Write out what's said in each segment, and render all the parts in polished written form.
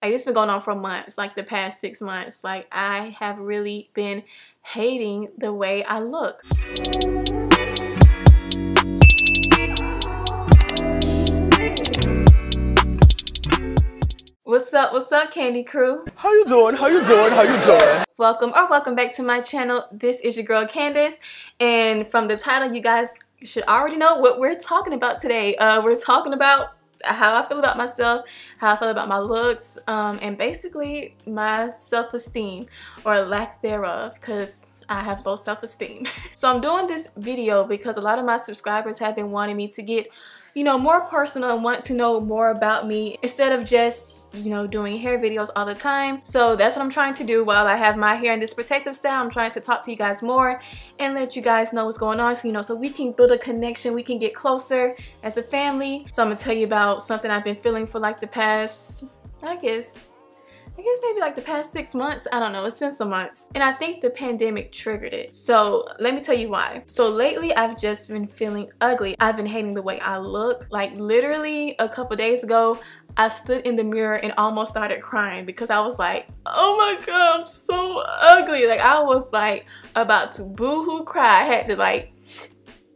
Like, it's been going on for months, like the past 6 months. Like, I have really been hating the way I look. What's up, Candi Crew? How you doing? How you doing? How you doing? Welcome back to my channel. This is your girl Candace, and from the title, you guys should already know what we're talking about today. We're talking about how I feel about myself, how I feel about my looks, and basically my self-esteem or lack thereof, because I have low self-esteem. So I'm doing this video because a lot of my subscribers have been wanting me to get, you know, more personal and want to know more about me instead of just, you know, doing hair videos all the time. So that's what I'm trying to do. While I have my hair in this protective style, I'm trying to talk to you guys more and let you guys know what's going on, so, you know, so we can build a connection, we can get closer as a family. So I'm gonna tell you about something I've been feeling for like the past, I guess maybe like the past 6 months. I don't know, it's been some months. And I think the pandemic triggered it. So let me tell you why. So lately I've just been feeling ugly. I've been hating the way I look. Like literally a couple days ago, I stood in the mirror and almost started crying because I was like, oh my God, I'm so ugly. Like I was like about to boo-hoo cry. I had to like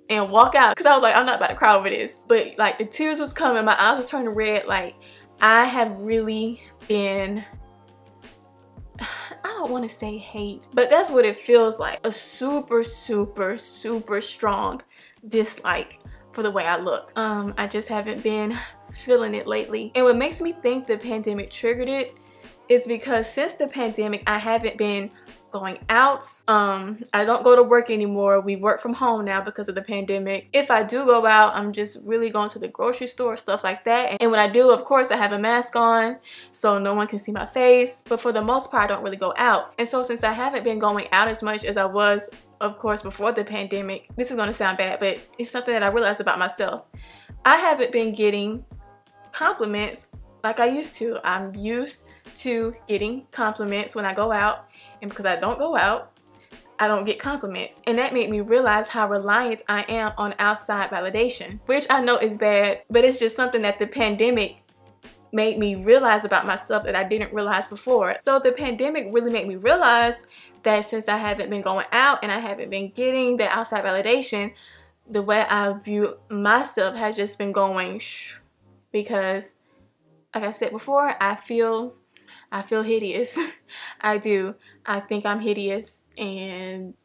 and walk out because I was like, I'm not about to cry over this. But like the tears was coming, my eyes was turning red. Like I have really been, I don't want to say hate, but that's what it feels like. A super strong dislike for the way I look. I just haven't been feeling it lately. And what makes me think the pandemic triggered it is because since the pandemic, I haven't been going out. I don't go to work anymore. We work from home now because of the pandemic. If I do go out, I'm just really going to the grocery store, stuff like that. And when I do, of course, I have a mask on so no one can see my face. But for the most part, I don't really go out. And so since I haven't been going out as much as I was, of course, before the pandemic, this is going to sound bad, but it's something that I realized about myself. I haven't been getting compliments like I used to. I'm used to getting compliments when I go out. And because I don't go out, I don't get compliments. And that made me realize how reliant I am on outside validation, which I know is bad, but it's just something that the pandemic made me realize about myself that I didn't realize before. So the pandemic really made me realize that since I haven't been going out and I haven't been getting the outside validation, the way I view myself has just been going shh, because like I said before, I feel hideous. I do. I think I'm hideous, and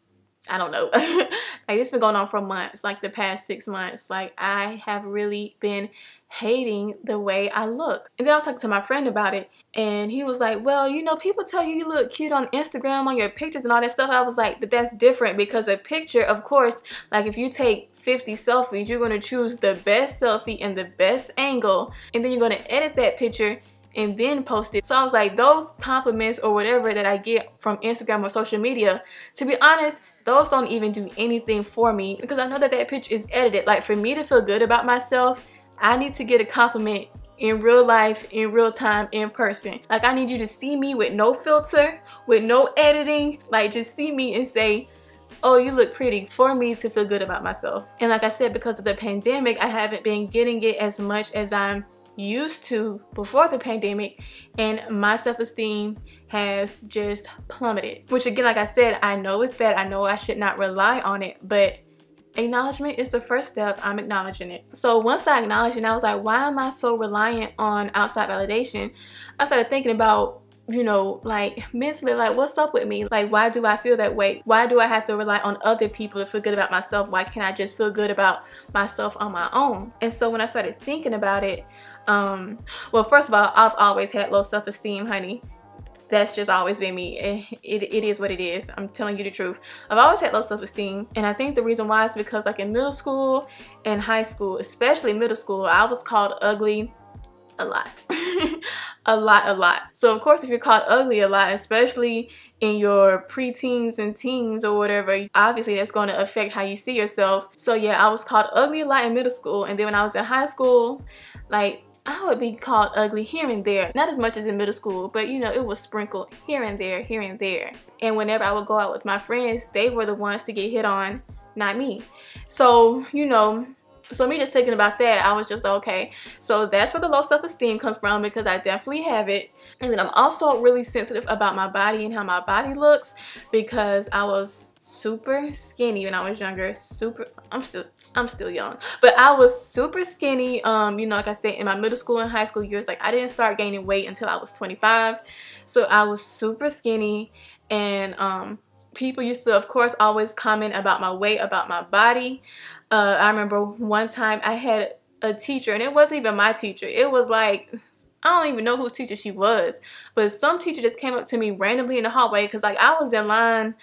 I don't know. Like it's been going on for months, like the past 6 months. Like I have really been hating the way I look. And then I was talking to my friend about it, and he was like, well, you know, people tell you you look cute on Instagram, on your pictures and all that stuff. I was like, but that's different, because a picture, of course, like if you take 50 selfies, you're going to choose the best selfie and the best angle, and then you're going to edit that picture and then post it. So I was like, those compliments or whatever that I get from Instagram or social media, to be honest, those don't even do anything for me, because I know that that picture is edited. Like for me to feel good about myself, I need to get a compliment in real life, in real time, in person. Like I need you to see me with no filter, with no editing. Like just see me and say, oh, you look pretty, for me to feel good about myself. And like I said, because of the pandemic, I haven't been getting it as much as I'm used to before the pandemic, and my self-esteem has just plummeted. Which again, like I said, I know it's bad. I know I should not rely on it, but acknowledgement is the first step. I'm acknowledging it. So once I acknowledged it, I was like, why am I so reliant on outside validation? I started thinking about, you know, like mentally, like what's up with me? Like why do I feel that way? Why do I have to rely on other people to feel good about myself? Why can't I just feel good about myself on my own? And so when I started thinking about it, well, first of all, I've always had low self-esteem, honey. That's just always been me. It is what it is. I'm telling you the truth. I've always had low self-esteem, and I think the reason why is because like in middle school and high school, especially middle school, I was called ugly a lot. a lot. So of course, if you're called ugly a lot, especially in your preteens and teens or whatever, obviously that's going to affect how you see yourself. So yeah, I was called ugly a lot in middle school, and then when I was in high school, like I would be called ugly here and there. Not as much as in middle school, but you know, it was sprinkled here and there, here and there. And whenever I would go out with my friends, they were the ones to get hit on, not me. So, you know, So me just thinking about that, I was just okay. So that's where the low self-esteem comes from, because I definitely have it. And then I'm also really sensitive about my body and how my body looks, because I was super skinny when I was younger. I'm still young, but I was super skinny. You know, like I said, in my middle school and high school years, like I didn't start gaining weight until I was 25. So I was super skinny, and people used to, of course, always comment about my weight, about my body. I remember one time I had a teacher, and it wasn't even my teacher. It was like, I don't even know whose teacher she was, but some teacher just came up to me randomly in the hallway, because like I was in line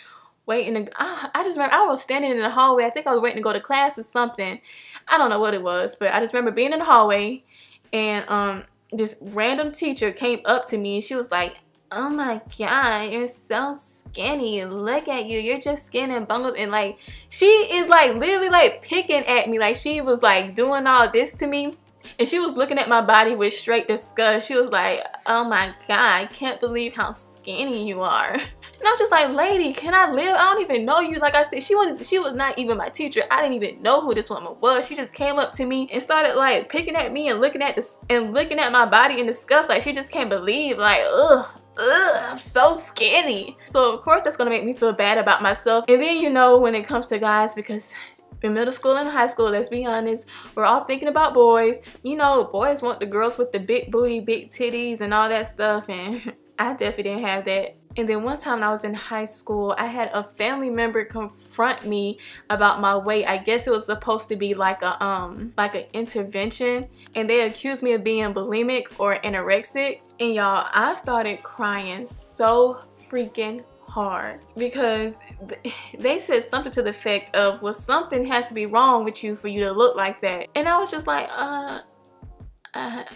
waiting to, I just remember I was standing in the hallway. I think I was waiting to go to class or something. I don't know what it was, but I just remember being in the hallway, and this random teacher came up to me, and she was like, "Oh my God, you're so skinny. Look at you. You're just skin and bones." And like, she is like literally like picking at me. Like she was like doing all this to me. And she was looking at my body with straight disgust. She was like, "Oh my God, I can't believe how skinny you are." And I'm just like, "Lady, can I live? I don't even know you." Like I said, she was not even my teacher. I didn't even know who this woman was. She just came up to me and started like picking at me and looking at this and looking at my body in disgust. Like she just can't believe, like, ugh, I'm so skinny. So of course that's gonna make me feel bad about myself. And then, you know, when it comes to guys, because in middle school and high school, let's be honest, we're all thinking about boys. You know, boys want the girls with the big booty, big titties and all that stuff, and I definitely didn't have that. And then one time when I was in high school, I had a family member confront me about my weight. I guess it was supposed to be like an intervention, and they accused me of being bulimic or anorexic. And y'all, I started crying so freaking hard, because they said something to the effect of, "Well, something has to be wrong with you for you to look like that." And I was just like,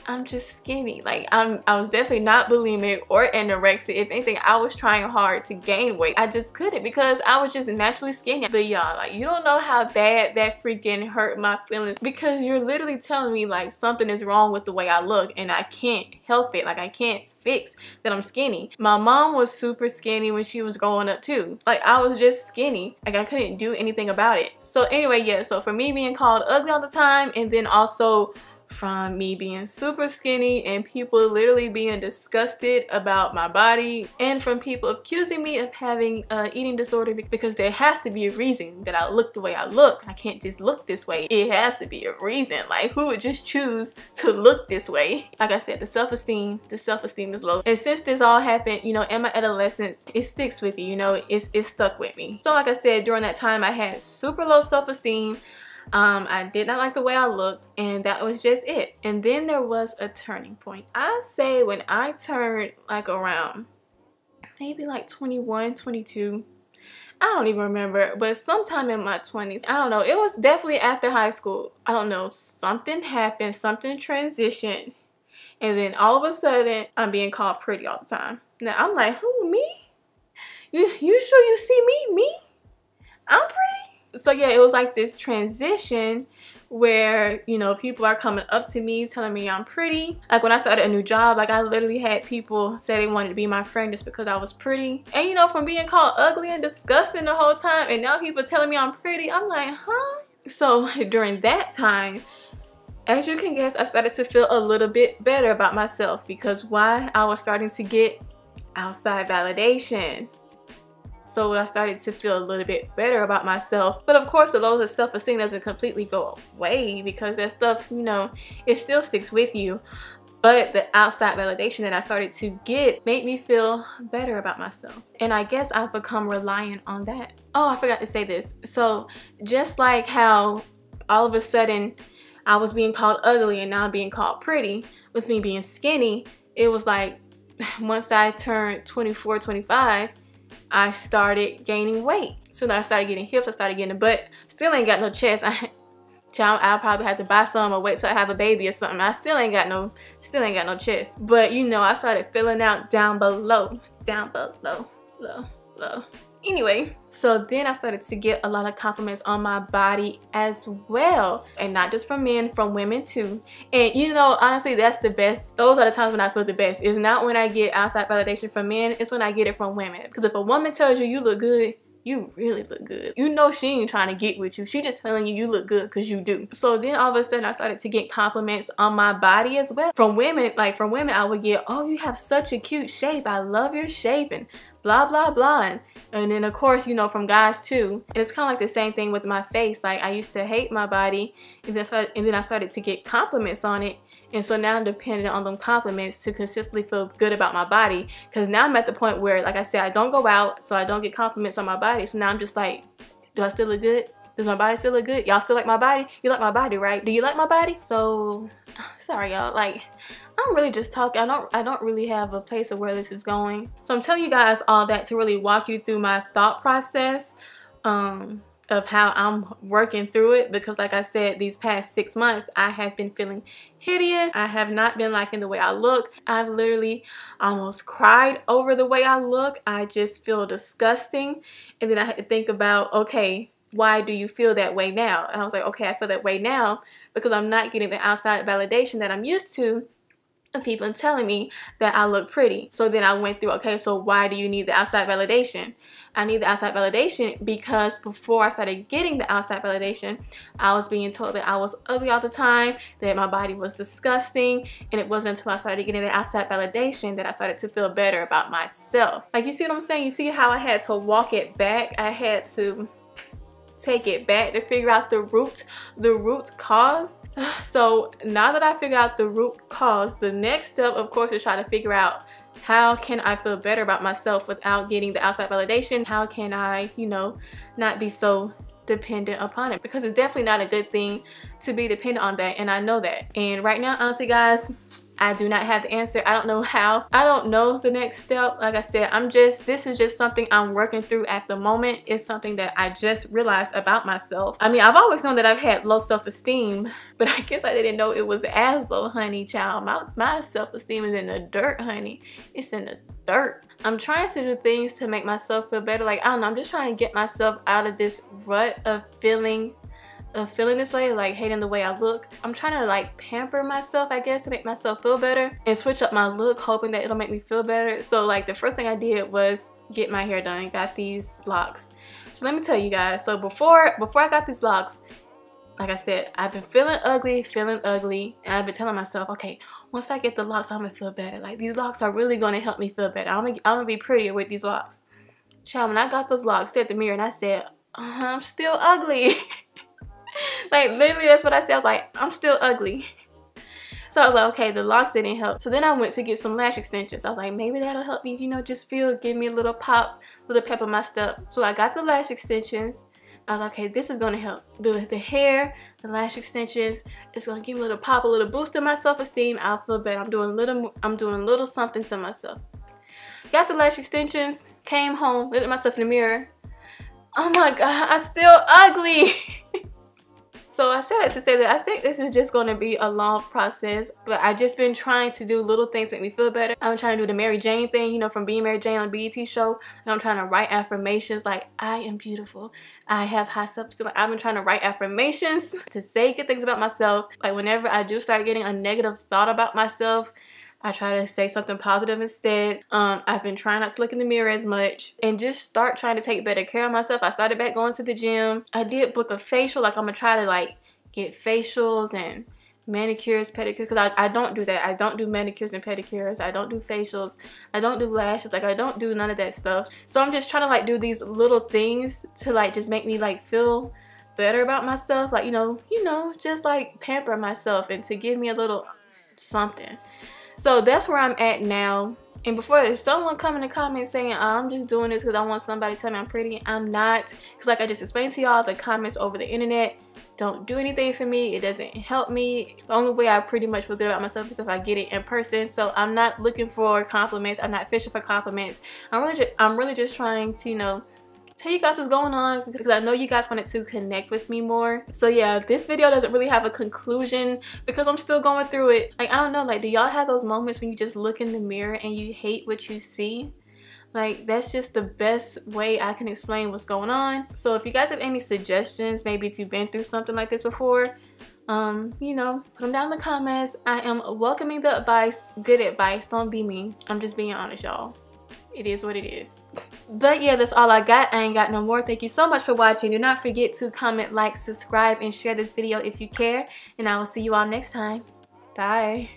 I'm just skinny. Like I was definitely not bulimic or anorexic. If anything, I was trying hard to gain weight. I just couldn't, because I was just naturally skinny. But y'all, like, you don't know how bad that freaking hurt my feelings, because you're literally telling me like something is wrong with the way I look, and I can't help it. Like I can't fix that I'm skinny. My mom was super skinny when she was growing up too. Like I was just skinny. Like I couldn't do anything about it. So anyway, yeah, so for me being called ugly all the time, and then also from me being super skinny and people literally being disgusted about my body, and from people accusing me of having eating disorder, because there has to be a reason that I look the way I look. I can't just look this way. It has to be a reason. Like, who would just choose to look this way? Like I said, the self-esteem is low. And since this all happened, you know, in my adolescence, it sticks with you, you know, it's stuck with me. So like I said, during that time I had super low self-esteem. I did not like the way I looked, and that was just it. And then there was a turning point. I say when I turned like around maybe like 21, 22, I don't even remember, but sometime in my 20s, I don't know, it was definitely after high school. I don't know, something happened, something transitioned, and then all of a sudden I'm being called pretty all the time. Now I'm like, who, me? You sure you see me? I'm pretty? So yeah, it was like this transition where, you know, people are coming up to me telling me I'm pretty. Like when I started a new job, like I literally had people say they wanted to be my friend just because I was pretty. And you know, from being called ugly and disgusting the whole time, and now people telling me I'm pretty, I'm like, huh? So during that time, as you can guess, I started to feel a little bit better about myself, because why? I was starting to get outside validation. So I started to feel a little bit better about myself. But of course, the lows of self-esteem doesn't completely go away, because that stuff, you know, it still sticks with you. But the outside validation that I started to get made me feel better about myself. And I guess I've become reliant on that. Oh, I forgot to say this. So just like how all of a sudden I was being called ugly and now I'm being called pretty, with me being skinny, it was like once I turned 24, 25, I started gaining weight. So then I started getting hips, I started getting a butt. Still ain't got no chest. I'll probably have to buy some or wait till I have a baby or something. I still ain't got no chest. But you know, I started filling out down below, low. Anyway, so then I started to get a lot of compliments on my body as well. And not just from men, from women too. And you know, honestly, that's the best. Those are the times when I feel the best. It's not when I get outside validation from men, it's when I get it from women. Because if a woman tells you you look good, you really look good. You know she ain't trying to get with you. She just telling you look good because you do. So then all of a sudden I started to get compliments on my body as well. From women, I would get, oh, you have such a cute shape. I love your shape and blah, blah, blah. And then of course, you know, from guys too. And it's kind of like the same thing with my face. Like I used to hate my body and then I started to get compliments on it. And so now I'm dependent on them compliments to consistently feel good about my body. Because now I'm at the point where, like I said, I don't go out, so I don't get compliments on my body. So now I'm just like, do I still look good? Does my body still look good? Y'all still like my body? You like my body, right? Do you like my body? So, sorry y'all, like, I'm really just talking. I don't really have a place of where this is going. So I'm telling you guys all that to really walk you through my thought process of how I'm working through it, because like I said, these past 6 months I have been feeling hideous. I have not been liking the way I look. I've literally almost cried over the way I look. I just feel disgusting. And then I had to think about, okay, why do you feel that way now? And I was like, okay, I feel that way now because I'm not getting the outside validation that I'm used to of people telling me that I look pretty. So then I went through, okay, so why do you need the outside validation? I need the outside validation because before I started getting the outside validation, I was being told that I was ugly all the time, that my body was disgusting, and it wasn't until I started getting the outside validation that I started to feel better about myself. Like, you see what I'm saying? You see how I had to walk it back? I had to take it back to figure out the root cause. So now that I figured out the root cause, the next step, of course, is try to figure out how can I feel better about myself without getting the outside validation? How can I, you know, not be so dependent upon it? Because it's definitely not a good thing to be dependent on that, and I know that. And right now, honestly guys, I do not have the answer. I don't know how. I don't know the next step. Like I said, this is just something I'm working through at the moment. It's something that I just realized about myself. I mean, I've always known that I've had low self-esteem, but I guess I didn't know it was as low, honey, child. My self-esteem is in the dirt, honey. It's in the dirt. I'm trying to do things to make myself feel better. Like, I don't know, I'm just trying to get myself out of this rut of feeling this way, like hating the way I look. I'm trying to like pamper myself, I guess, to make myself feel better and switch up my look, hoping that it'll make me feel better. So like the first thing I did was get my hair done. Got these locks. So let me tell you guys, so before I got these locks, like I said, I've been feeling ugly, and I've been telling myself, okay, once I get the locks, I'm gonna feel better. Like, these locks are really gonna help me feel better. I'm gonna be prettier with these locks. Child, when I got those locks, I stood at the mirror and I said, I'm still ugly. Like, literally, that's what I said. I was like, I'm still ugly. So I was like, okay, the locks didn't help. So then I went to get some lash extensions. I was like, maybe that'll help me, you know, just give me a little pop, little pep in my step. So I got the lash extensions. I was like, okay, this is gonna help. The hair, the lash extensions, it's gonna give me a little pop, a little boost in my self-esteem. I'll feel better. I'm doing a little something to myself. Got the lash extensions, came home, looked at myself in the mirror. Oh my God, I'm still ugly. So I said that to say that I think this is just going to be a long process, but I just been trying to do little things to make me feel better. I'm trying to do the Mary Jane thing, you know, from being Mary Jane on the BET show. And I'm trying to write affirmations like, I am beautiful, I have high self-esteem. I've been trying to write affirmations to say good things about myself. Like, whenever I do start getting a negative thought about myself, I try to say something positive instead. I've been trying not to look in the mirror as much and just start trying to take better care of myself. I started back going to the gym. I did book a facial. Like, I'm gonna try to like get facials and manicures, pedicures, because I don't do that. I don't do manicures and pedicures. I don't do facials. I don't do lashes. Like, I don't do none of that stuff. So I'm just trying to like do these little things to like just make me like feel better about myself. Like, you know, just like pamper myself and to give me a little something. So that's where I'm at now. And before there's someone come in the comments saying, oh, I'm just doing this because I want somebody to tell me I'm pretty, I'm not. Because like I just explained to y'all, the comments over the internet don't do anything for me. It doesn't help me. The only way I pretty much feel good about myself is if I get it in person. So I'm not looking for compliments. I'm not fishing for compliments. I'm really just trying to, you know, tell you guys what's going on because I know you guys wanted to connect with me more. So yeah, this video doesn't really have a conclusion because I'm still going through it. Like, I don't know, like, do y'all have those moments when you just look in the mirror and you hate what you see? Like, that's just the best way I can explain what's going on. So if you guys have any suggestions, maybe if you've been through something like this before, you know, put them down in the comments. I am welcoming the advice, good advice. Don't be mean. I'm just being honest, y'all. It is what it is. But yeah, that's all I got. I ain't got no more. Thank you so much for watching. Do not forget to comment, like, subscribe, and share this video if you care. And I will see you all next time. Bye.